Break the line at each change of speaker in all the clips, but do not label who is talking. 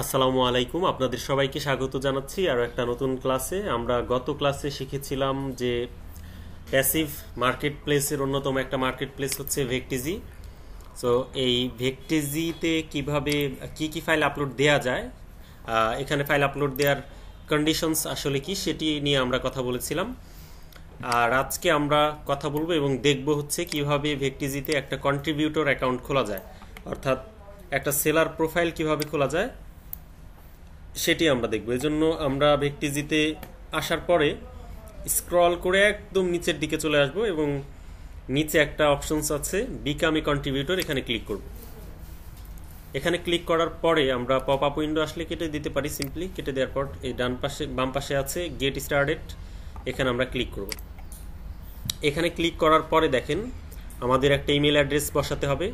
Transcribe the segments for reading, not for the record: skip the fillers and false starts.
আসসালামু আলাইকুম, আপনাদের সবাইকে স্বাগত জানাচ্ছি আরও একটা নতুন ক্লাসে। আমরা গত ক্লাসে শিখেছিলাম যে প্যাসিভ মার্কেট প্লেসের অন্যতম একটা মার্কেট প্লেস হচ্ছে ভেকটিজি। সো এই ভেকটিজিতে কিভাবে কি কি ফাইল আপলোড দেয়া যায়, এখানে ফাইল আপলোড দেওয়ার কন্ডিশনস আসলে কি সেটি নিয়ে আমরা কথা বলেছিলাম। আর আজকে আমরা কথা বলবো এবং দেখব হচ্ছে কিভাবে ভেকটিজিতে একটা কন্ট্রিবিউটর অ্যাকাউন্ট খোলা যায়, অর্থাৎ একটা সেলার প্রোফাইল কিভাবে খোলা যায় সেটি আমরা দেখব। এজন্য আমরা ভেকটিজিতে আসার পরে স্ক্রল করে একদম নিচের দিকে চলে আসব এবং নিচে একটা অপশনস আছে বিকাম এ কন্ট্রিবিউটর, এখানে ক্লিক করব। এখানে ক্লিক করার পরে আমরা পপ আপ উইন্ডো আসলে কেটে দিতে পারি, সিম্পলি কেটে দেওয়ার পর এই ডান পাশে বাম পাশে আছে গেট স্টার্টেড, এখানে আমরা ক্লিক করব। এখানে ক্লিক করার পরে দেখেন আমাদের একটা ইমেল অ্যাড্রেস বসাতে হবে,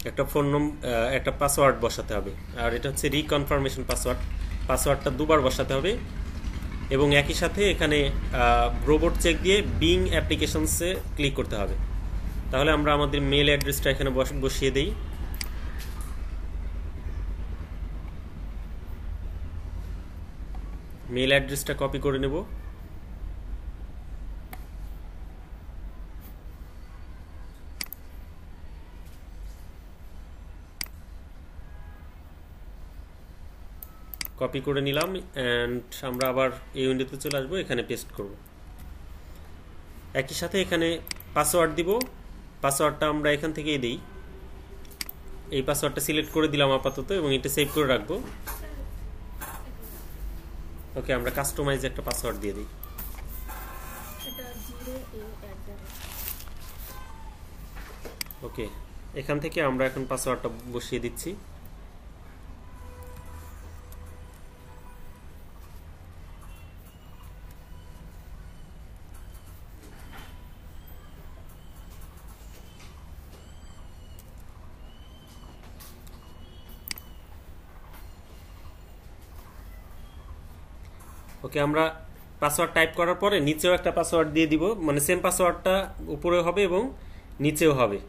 একটা ফোন নম্বর, একটা পাসওয়ার্ড বসাতে হবে, আর এটা হচ্ছে রিকনফার্মেশন পাসওয়ার্ড। পাসওয়ার্ডটা দুবার বসাতে হবে এবং একই সাথে এখানে রোবট চেক দিয়ে বিং অ্যাপ্লিকেশনসে ক্লিক করতে হবে। তাহলে আমরা আমাদের মেল অ্যাড্রেসটা এখানে বসিয়ে দিই। মেল অ্যাড্রেসটা কপি করে নেব। কপি করে নিলাম অ্যান্ড আমরা আবার এই উইন্ডোতে চলে আসবো, এখানে পেস্ট করব। একই সাথে এখানে পাসওয়ার্ড দিব। পাসওয়ার্ডটা আমরা এখান থেকেই দিই। এই পাসওয়ার্ডটা সিলেক্ট করে দিলাম আপাতত এবং এটা সেভ করে রাখবো। ওকে, আমরা কাস্টমাইজ একটা পাসওয়ার্ড দিয়ে দিই। ওকে, এখান থেকে আমরা এখন পাসওয়ার্ডটা বসিয়ে দিচ্ছি। ওকে, আমরা পাসওয়ার্ড টাইপ করার পরে নিচেও একটা পাসওয়ার্ড দিয়ে দিব, মানে সেম পাসওয়ার্ডটা উপরেও হবে এবং নিচেও হবে।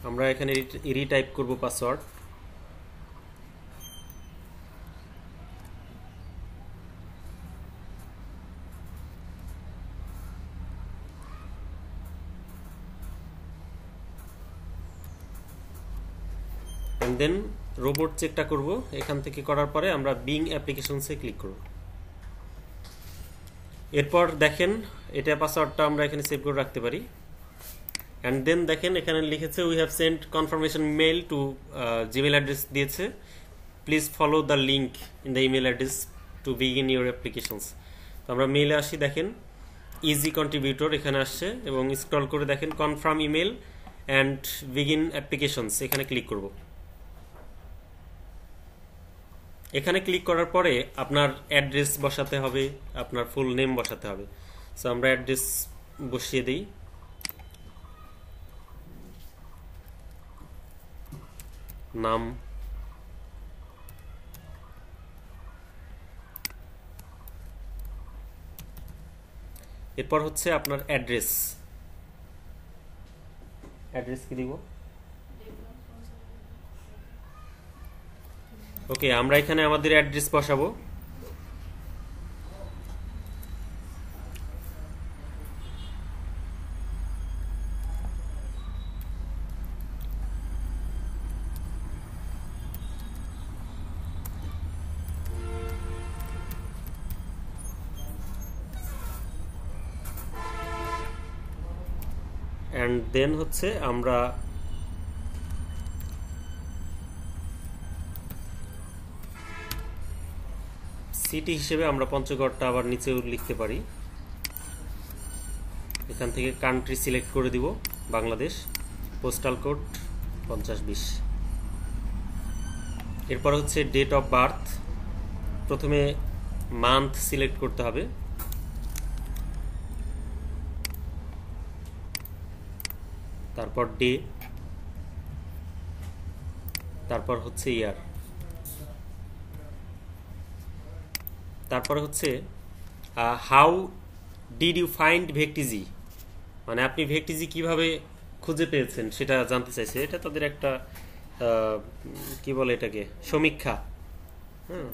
আমরা এখানে রিটাইপ করব পাসওয়ার্ড। এন্ড দেন রোবট চেকটা করব। এখান থেকে করার পরে আমরা বিং অ্যাপ্লিকেশনসে ক্লিক করব। এরপর দেখেন এটা পাসওয়ার্ডটা আমরা এখানে সেভ করে রাখতে পারি। অ্যান্ড দেন দেখেন এখানে লিখেছে we have sent confirmation mail to, Gmail address দিয়েছে, please follow the link in the email address to begin your applications. তো আমরা মেলে আসি, দেখেন ইজি কন্ট্রিবিউটর এখানে আসছে এবং স্ক্রল করে দেখেন confirm email and begin applications, এখানে ক্লিক করব। এখানে ক্লিক করার পরে আপনার অ্যাড্রেস বসাতে হবে, আপনার ফুল নেম বসাতে হবে। সো আমরা অ্যাড্রেস বসিয়ে দিই। নাম, এরপর হচ্ছে আপনার অ্যাড্রেস। অ্যাড্রেস কি দিব? ওকে, আমরা এখানে আমাদের অ্যাড্রেস বসাবো। অ্যান্ড দেন হচ্ছে আমরা সিটি হিসেবে আমরা পঞ্চগড়টা আবার নিচেও লিখতে পারি। এখান থেকে কান্ট্রি সিলেক্ট করে দিব বাংলাদেশ, পোস্টাল কোড 5020। এরপর হচ্ছে ডেট অফ বার্থ, প্রথমে মান্থ সিলেক্ট করতে হবে, তারপর ডে, তারপর হচ্ছে ইয়ার, তারপর হচ্ছে হাউ ডিড ইউ ফাইন্ড ভেকটিজি, মানে আপনি ভেকটিজি কিভাবে খুঁজে পেয়েছেন সেটা জানতে চাইছে। এটা তাদের একটা কি বলে এটাকে, সমীক্ষা। হ্যাঁ,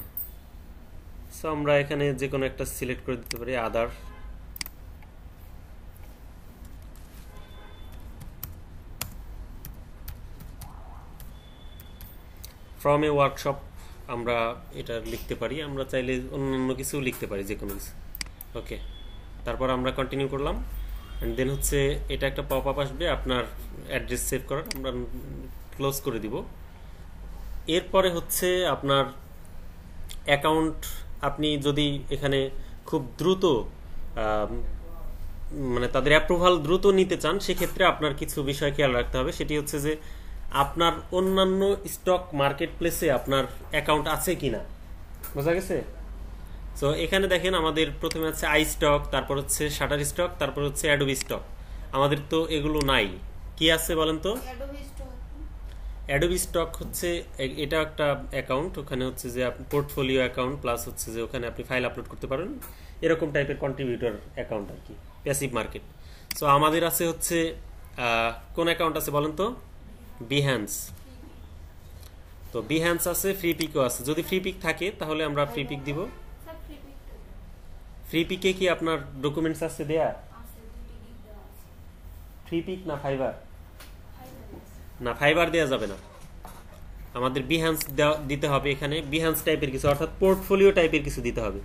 সো আমরা এখানে যে কোনো একটা সিলেক্ট করে দিতে পারি, আদার। ফ্রম এ ওয়ার্কশপ আমরা এটা লিখতে পারি, আমরা চাইলে অন্যান্য কিছু লিখতে পারি, যে কোনো কিছু। ওকে, তারপর আমরা কন্টিনিউ করলাম। অ্যান্ড দেন হচ্ছে এটা একটা পপ আপ আসবে আপনার অ্যাড্রেস সেভ করার, আমরা ক্লোজ করে দিব। এরপরে হচ্ছে আপনার অ্যাকাউন্ট, আপনি যদি এখানে খুব দ্রুত মানে তাদের অ্যাপ্রুভাল দ্রুত নিতে চান, সেক্ষেত্রে আপনার কিছু বিষয় খেয়াল রাখতে হবে। সেটি হচ্ছে যে আপনার অন্যান্য স্টক মার্কেট প্লেসে আপনার অ্যাকাউন্ট আছে কিনা, বোঝা গেছে? সো এখানে দেখেন আমাদের প্রথমে আছে আই স্টক, তারপর হচ্ছে শাটার স্টক, তারপর হচ্ছে অ্যাডোবি স্টক। আমাদের তো এগুলো নাই। কি আছে বলেন তো? অ্যাডোবি স্টক হচ্ছে এটা একটা অ্যাকাউন্ট, ওখানে হচ্ছে যে পোর্টফোলিও অ্যাকাউন্ট প্লাস হচ্ছে যে ওখানে আপনি ফাইল আপলোড করতে পারেন, এরকম টাইপের কন্ট্রিবিউটর অ্যাকাউন্ট আর কি, প্যাসিভ মার্কেট। সো আমাদের আছে হচ্ছে কোন অ্যাকাউন্ট আছে বলেন তো? বিহ্যান্স। তো বিহ্যান্স আছে, ফ্রি পিকও আছে। যদি ফ্রি পিক থাকে তাহলে আমরা ফ্রি পিক দিব। ফ্রি পিকে কি আপনার ডকুমেন্টস আছে দেয়া? ফ্রি পিক না ফাইবার? না, ফাইবার দেওয়া যাবে না, আমাদের বিহ্যান্স দিতে হবে। এখানে বিহ্যান্স টাইপের কিছু, অর্থাৎ পোর্টফোলিও টাইপের কিছু দিতে হবে।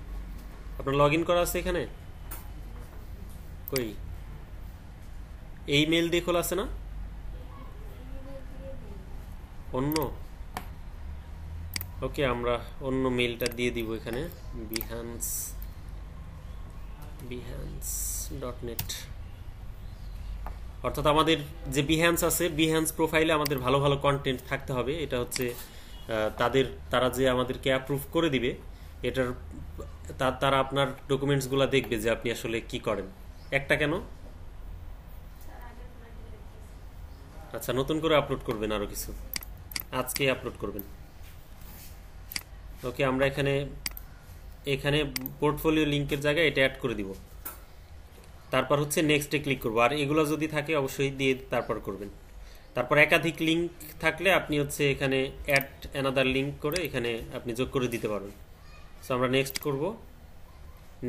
আপনার লগ ইন করা আছে এখানে? কই, এই মেল দিয়ে খোলা আছে না? অন্য? ওকে, আমরা অন্য মেলটা দিয়ে দিব এখানে, behance.net। অর্থাৎ আমাদের যে বিহ্যান্স আছে, বিহ্যান্স প্রোফাইলে আমাদের ভালো ভালো কন্টেন্ট থাকতে হবে। এটা হচ্ছে তারা যে আমাদেরকে অ্যাপ্রুভ করে দিবে, এটার তারা আপনার ডকুমেন্টসগুলো দেখবে যে আপনি আসলে কি করেন। একটা কেন? আচ্ছা, নতুন করে আপলোড করবেন আরো কিছু, আজকে আপলোড করবেন। ওকে, আমরা এখানে পোর্টফোলিও লিংকের জায়গায় এটা অ্যাড করে দিব। তারপর হচ্ছে নেক্সটে ক্লিক করবো। আর এগুলো যদি থাকে অবশ্যই দিয়ে তারপর করবেন। তারপর একাধিক লিঙ্ক থাকলে আপনি হচ্ছে এখানে অ্যাড অ্যানাদার লিঙ্ক করে এখানে আপনি যোগ করে দিতে পারবেন। সো আমরা নেক্সট করব।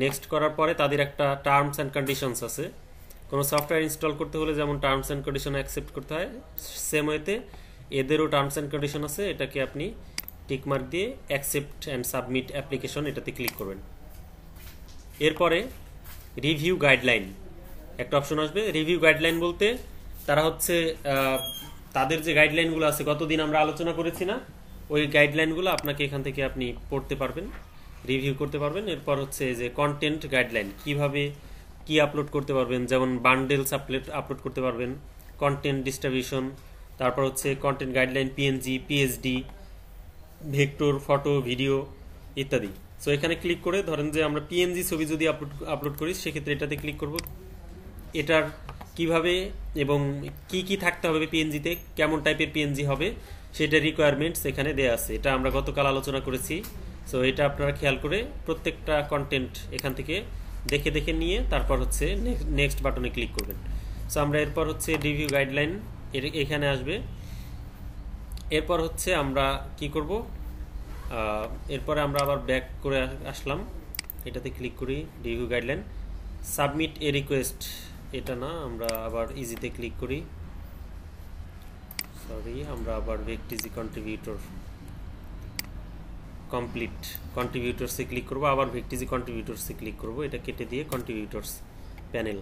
নেক্সট করার পরে তাদের একটা টার্মস অ্যান্ড কন্ডিশনস আছে। কোনো সফটওয়্যার ইনস্টল করতে হলে যেমন টার্মস অ্যান্ড কন্ডিশন অ্যাকসেপ্ট করতে হয়, সেম ওয়েতে এদেরও টার্মস অ্যান্ড কন্ডিশন আছে। এটাকে আপনি টিকমার্ক দিয়ে অ্যাকসেপ্ট অ্যান্ড সাবমিট অ্যাপ্লিকেশন এটাতে ক্লিক করবেন। এরপরে রিভিউ গাইডলাইন একটা অপশন আসবে। রিভিউ গাইডলাইন বলতে তারা হচ্ছে তাদের যে গাইডলাইনগুলো আছে, গতদিন আমরা আলোচনা করেছি না, ওই গাইডলাইনগুলো আপনাকে এখান থেকে আপনি পড়তে পারবেন, রিভিউ করতে পারবেন। এরপর হচ্ছে যে কন্টেন্ট গাইডলাইন, কিভাবে কি আপলোড করতে পারবেন, যেমন বান্ডেলস আপলোড করতে পারবেন, কন্টেন্ট ডিস্ট্রিবিউশন, তারপর হচ্ছে content guideline PNG, PSD, vector, photo, video ইত্যাদি। সো এখানে ক্লিক করে ধরেন যে আমরা পিএনজি ছবি যদি আপলোড করি, সেক্ষেত্রে এটাতে ক্লিক করব। এটার কিভাবে এবং কি কি থাকতে হবে পিএনজিতে, কেমন টাইপের পিএনজি হবে, সেটা রিকোয়ারমেন্টস এখানে দেয়া আছে। এটা আমরা গতকাল আলোচনা করেছি। সো এটা আপনারা খেয়াল করে প্রত্যেকটা কন্টেন্ট এখান থেকে দেখে দেখে নিয়ে তারপর হচ্ছে নেক্সট বাটনে ক্লিক করবেন। সো আমরা এরপর হচ্ছে রিভিউ গাইডলাইন এখানে আসবে। এরপর হচ্ছে আমরা কি করব, এরপরে আমরা আবার ব্যাক করে আসলাম, এটাতে ক্লিক করি, রিভিউ গাইডলাইন, সাবমিট এ রিকোয়েস্ট, এটা না, আমরা আবার ইজিতে ক্লিক করি, আমরা আবার ভেক্টিজি কন্ট্রিবিউটর কমপ্লিট কন্ট্রিবিউটরসে ক্লিক করব, আবার ভেক্টিজি কন্ট্রিবিউটরসে ক্লিক করব, এটা কেটে দিয়ে কন্ট্রিবিউটরস প্যানেল,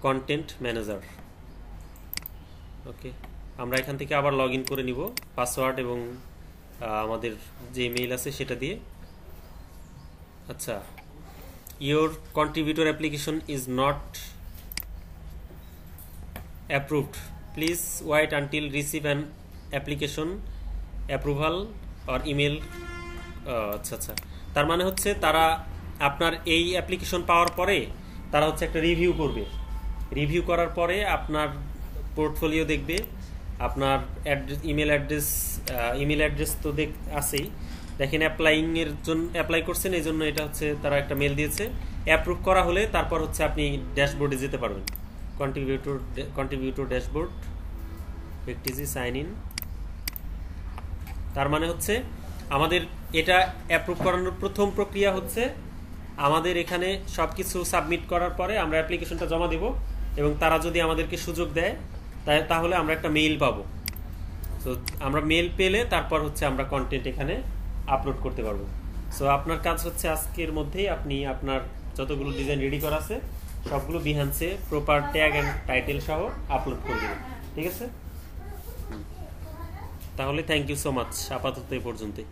কন্টেন্ট ম্যানেজার। ওকে, আমরা এখান থেকে আবার লগ ইন করে নিব পাসওয়ার্ড এবং আমাদের যে মেইল আছে সেটা দিয়ে। আচ্ছা, your contributor application is not approved, please wait until receive an application approval or email. আচ্ছা আচ্ছা, তার মানে হচ্ছে তারা আপনার এই অ্যাপ্লিকেশন পাওয়ার পরে তারা হচ্ছে একটা রিভিউ করবে। রিভিউ করার পরে আপনার পোর্টফোলিও দেখবে, আপনার ইমেল অ্যাড্রেস তো আছেই, দেখেন অ্যাপ্লাইংয়ের জন্য অ্যাপ্লাই করছেন, এই জন্য এটা হচ্ছে তারা একটা মেল দিয়েছে। অ্যাপ্রুভ করা হলে তারপর হচ্ছে আপনি ড্যাশবোর্ডে যেতে পারবেন। কন্ট্রিবিউটর ড্যাশবোর্ড ভেকটিজি সাইন ইন। তার মানে হচ্ছে আমাদের এটা অ্যাপ্রুভ করানোর প্রথম প্রক্রিয়া হচ্ছে আমাদের এখানে সবকিছু সাবমিট করার পরে আমরা অ্যাপ্লিকেশনটা জমা দিব এবং তারা যদি আমাদেরকে সুযোগ দেয় তাহলে আমরা একটা মেইল পাবো। সো আমরা মেইল পেলে তারপর হচ্ছে আমরা কন্টেন্ট এখানে আপলোড করতে পারবো। সো আপনার কাজ হচ্ছে আজকের মধ্যেই আপনি আপনার যতগুলো ডিজাইন রেডি করা আছে সবগুলো বিহান্সে প্রপার ট্যাগ অ্যান্ড টাইটেল সহ আপলোড করে দেবেন, ঠিক আছে? তাহলে থ্যাংক ইউ সো মাচ, আপাতত এই পর্যন্তই।